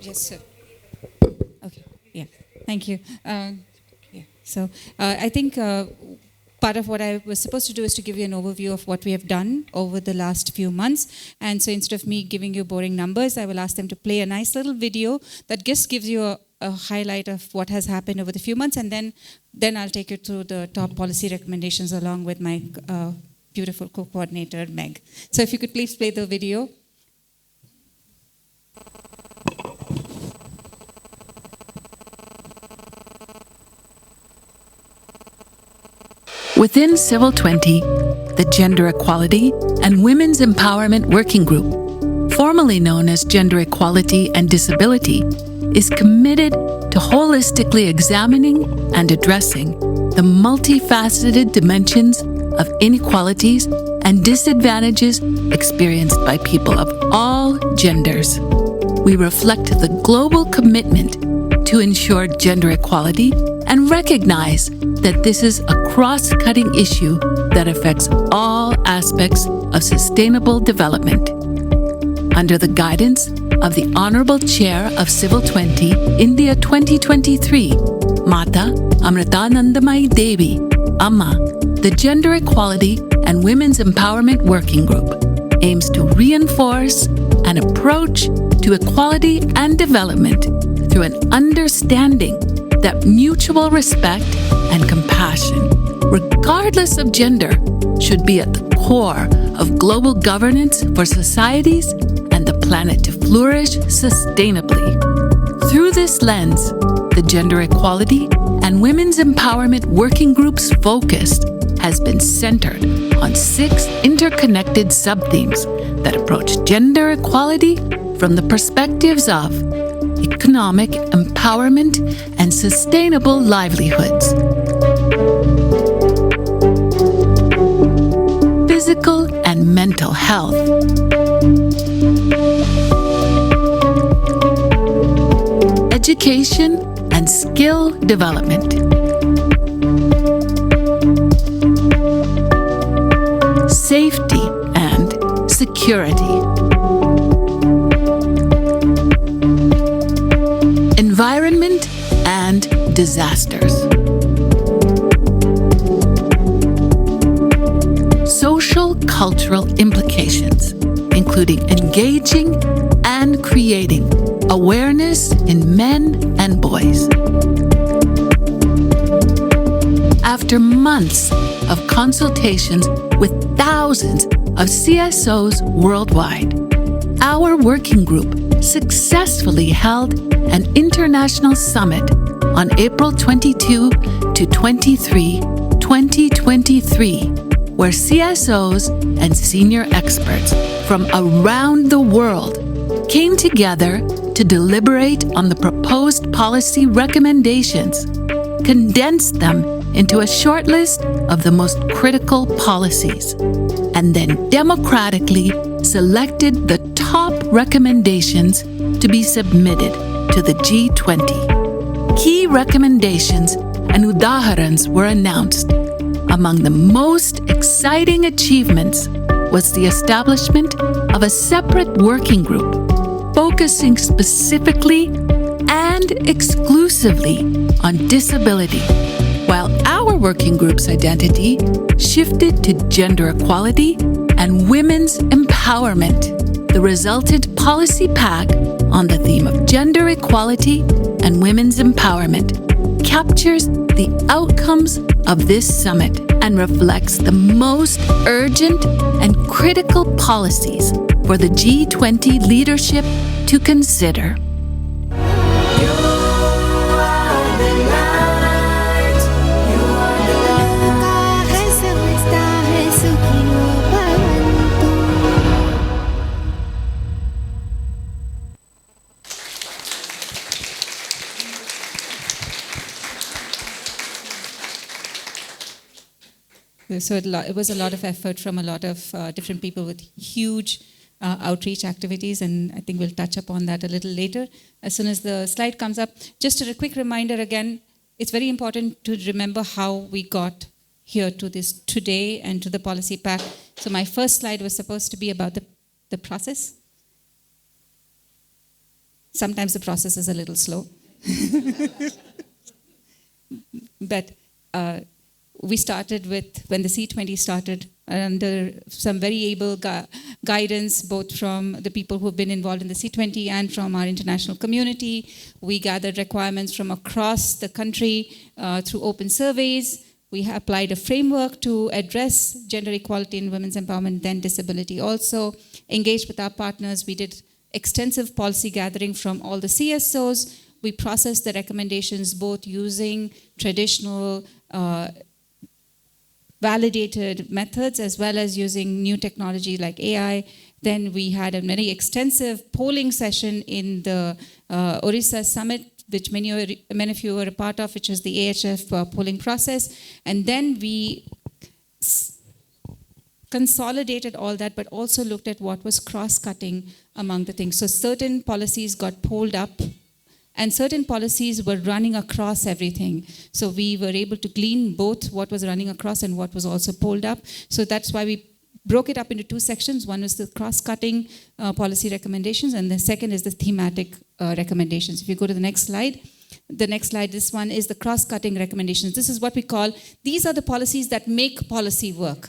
Yes, sir. Okay. Yeah. Thank you. Yeah. So I think part of what I was supposed to do is to give you an overview of what we have done over the last few months. And so instead of me giving you boring numbers, I will ask them to play a nice little video that just gives you a highlight of what has happened over the few months. And then I'll take you through the top policy recommendations along with my beautiful co-coordinator, Meg. So if you could please play the video. Within Civil 20, the Gender Equality and Women's Empowerment Working Group, formerly known as Gender Equality and Disability, is committed to holistically examining and addressing the multifaceted dimensions of inequalities and disadvantages experienced by people of all genders. We reflect the global commitment to ensure gender equality and recognize that this is a cross-cutting issue that affects all aspects of sustainable development. Under the guidance of the Honorable Chair of Civil 20, India 2023, Mata Amritanandamayi Devi, Amma, the Gender Equality and Women's Empowerment Working Group aims to reinforce an approach to equality and development through an understanding that mutual respect and compassion, regardless of gender, should be at the core of global governance for societies and the planet to flourish sustainably. Through this lens, the Gender Equality and Women's Empowerment Working Group's focus has been centered on 6 interconnected sub-themes that approach gender equality from the perspectives of economic empowerment and sustainable livelihoods, physical and mental health, education and skill development, safety and security, environment and disasters, social cultural implications, including engaging and creating awareness in men and boys. After months of consultations with thousands of CSOs worldwide, our working group successfully held an international summit on April 22 to 23, 2023, where CSOs and senior experts from around the world came together to deliberate on the proposed policy recommendations, condensed them into a short list of the most critical policies, and then democratically selected the top recommendations to be submitted to the G20. Key recommendations and udaharans were announced. Among the most exciting achievements was the establishment of a separate working group focusing specifically and exclusively on disability, while our working group's identity shifted to gender equality and women's empowerment. The resultant policy pack on the theme of gender equality and women's empowerment captures the outcomes of this summit and reflects the most urgent and critical policies for the G20 leadership to consider. So it was a lot of effort from a lot of different people with huge outreach activities, and I think we'll touch upon that a little later as soon as the slide comes up. Just a quick reminder again, it's very important to remember how we got here to this today and to the policy pack. So my first slide was supposed to be about the process. sometimes the process is a little slow. But we started with, when the C20 started, under some very able guidance, both from the people who have been involved in the C20 and from our international community. We gathered requirements from across the country through open surveys. We applied a framework to address gender equality and women's empowerment, then disability also. Engaged with our partners, we did extensive policy gathering from all the CSOs. We processed the recommendations both using traditional validated methods as well as using new technology like AI. Then we had a very extensive polling session in the Orissa Summit, which many of you were a part of, which is the AHF polling process. And then we consolidated all that, but also looked at what was cross-cutting among the things. So certain policies got polled up, and certain policies were running across everything. So we were able to glean both what was running across and what was also polled up. So that's why we broke it up into two sections. One is the cross-cutting policy recommendations, and the second is the thematic recommendations. If you go to the next slide, this one is the cross-cutting recommendations. This is what we call, these are the policies that make policy work.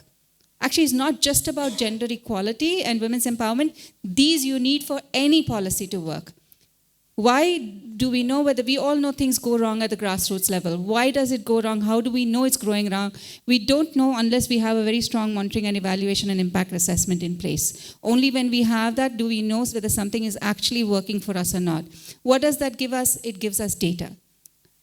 Actually, it's not just about gender equality and women's empowerment. These you need for any policy to work. Why do we know whether we all know things go wrong at the grassroots level? Why does it go wrong? How do we know it's going wrong? We don't know unless we have a very strong monitoring and evaluation and impact assessment in place. Only when we have that do we know whether something is actually working for us or not. What does that give us? It gives us data.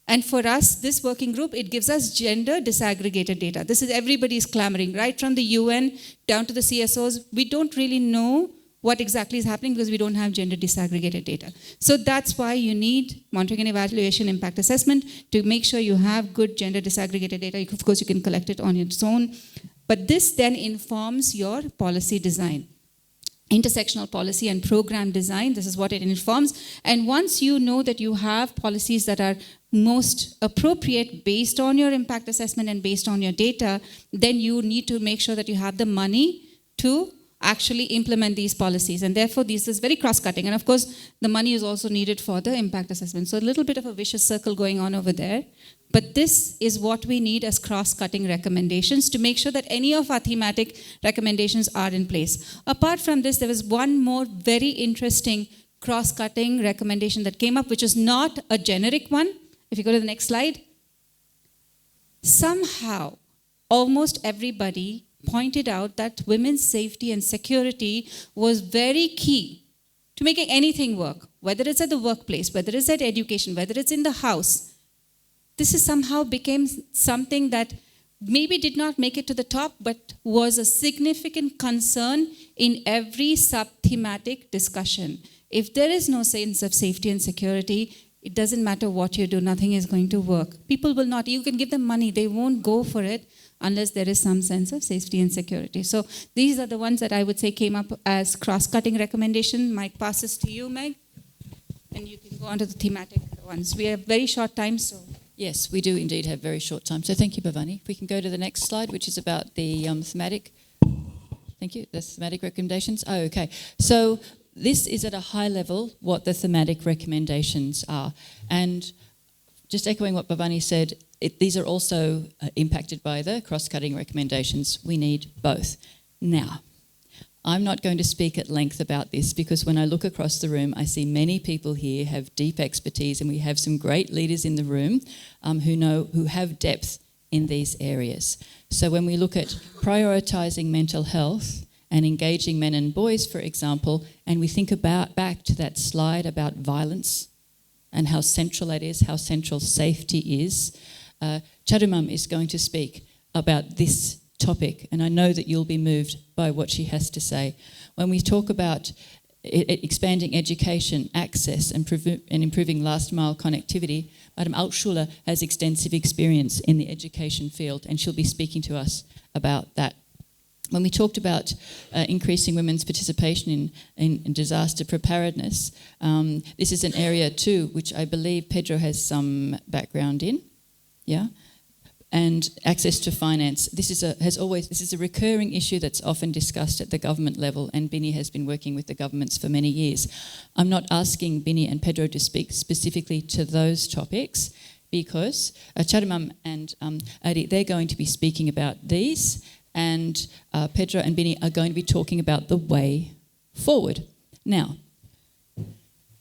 And for us, this working group, it gives us gender disaggregated data. This is everybody's clamoring, right from the UN down to the CSOs. We don't really know what exactly is happening because we don't have gender disaggregated data. So that's why you need monitoring and evaluation impact assessment to make sure you have good gender disaggregated data. Of course, you can collect it on its own. But this then informs your policy design. Intersectional policy and program design, this is what it informs. And once you know that you have policies that are most appropriate based on your impact assessment and based on your data, then you need to make sure that you have the money to actually implement these policies. And therefore, this is very cross-cutting. And of course, the money is also needed for the impact assessment. So a little bit of a vicious circle going on over there. But this is what we need as cross-cutting recommendations to make sure that any of our thematic recommendations are in place. Apart from this, there was one more very interesting cross-cutting recommendation that came up, which is not a generic one. If you go to the next slide. Somehow, almost everybody pointed out that women's safety and security was very key to making anything work, whether it's at the workplace, whether it's at education, whether it's in the house. This is somehow became something that maybe did not make it to the top, but was a significant concern in every sub-thematic discussion. If there is no sense of safety and security, it doesn't matter what you do, nothing is going to work. People will not, you can give them money, they won't go for it unless there is some sense of safety and security. So these are the ones that I would say came up as cross-cutting recommendation. Mike passes to you, Meg, and you can go on to the thematic ones. We have very short time, so. Yes, we do indeed have very short time. So thank you, Bhavani. If we can go to the next slide, which is about the thematic. Thank you, the thematic recommendations. Oh, okay. So this is at a high level what the thematic recommendations are. And just echoing what Bhavani said, these are also impacted by the cross-cutting recommendations. We need both. Now, I'm not going to speak at length about this because when I look across the room, I see many people here have deep expertise, and we have some great leaders in the room who have depth in these areas. So when we look at prioritising mental health and engaging men and boys, for example, and we think about back to that slide about violence and how central that is, how central safety is, Charu is going to speak about this topic, and I know that you'll be moved by what she has to say. When we talk about expanding education, access, and improving last-mile connectivity, Madam Altschuler has extensive experience in the education field, and she'll be speaking to us about that. When we talked about increasing women's participation in disaster preparedness, this is an area too which I believe Pedro has some background in. Yeah. and access to finance. This is a recurring issue that's often discussed at the government level, and Binny has been working with the governments for many years. I'm not asking Binny and Pedro to speak specifically to those topics because Charu and Adi, they're going to be speaking about these, and Pedro and Binny are going to be talking about the way forward. Now,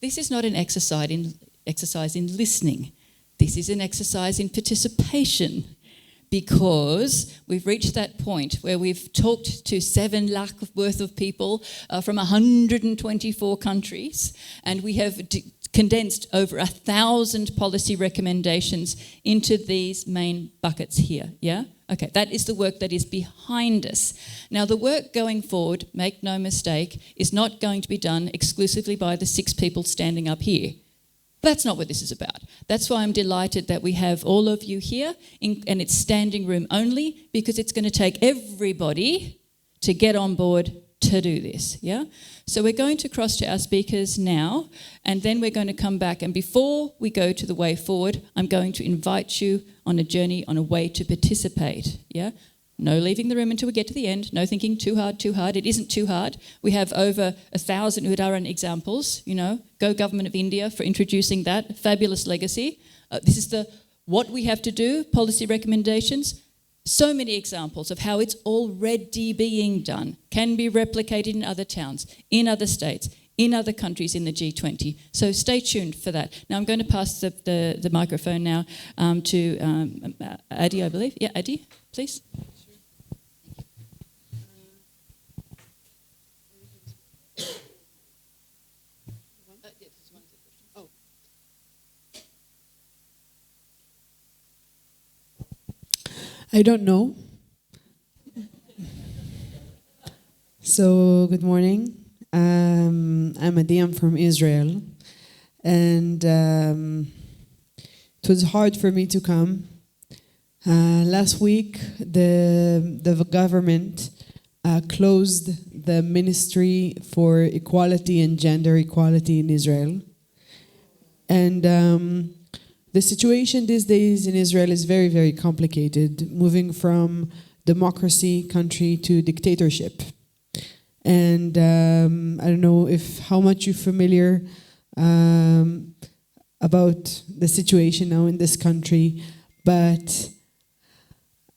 this is not an exercise in listening. This is an exercise in participation, because we've reached that point where we've talked to 7 lakh worth of people from 124 countries, and we have condensed over 1,000 policy recommendations into these main buckets here, yeah? Okay, that is the work that is behind us. Now, the work going forward, make no mistake, is not going to be done exclusively by the 6 people standing up here. That's not what this is about. That's why I'm delighted that we have all of you here, and it's standing room only, because it's going to take everybody to get on board to do this, yeah? So we're going to cross to our speakers now, and then we're going to come back, and before we go to the way forward, I'm going to invite you on a journey, on a way to participate, yeah? No leaving the room until we get to the end. No thinking too hard. It isn't too hard. We have over 1,000 Udaran examples, you know. Go Government of India for introducing that. Fabulous legacy. This is what we have to do, policy recommendations. So many examples of how it's already being done. Can be replicated in other towns, in other states, in other countries in the G20. So stay tuned for that. Now I'm going to pass the microphone now to Adi, I believe. Yeah, Adi, please. I don't know. So, good morning. I'm Adi, I'm from Israel. And it was hard for me to come. Last week, the government closed the Ministry for Equality and Gender Equality in Israel. And the situation these days in Israel is very, very complicated, moving from democracy country to dictatorship. And I don't know how much you're familiar about the situation now in this country, but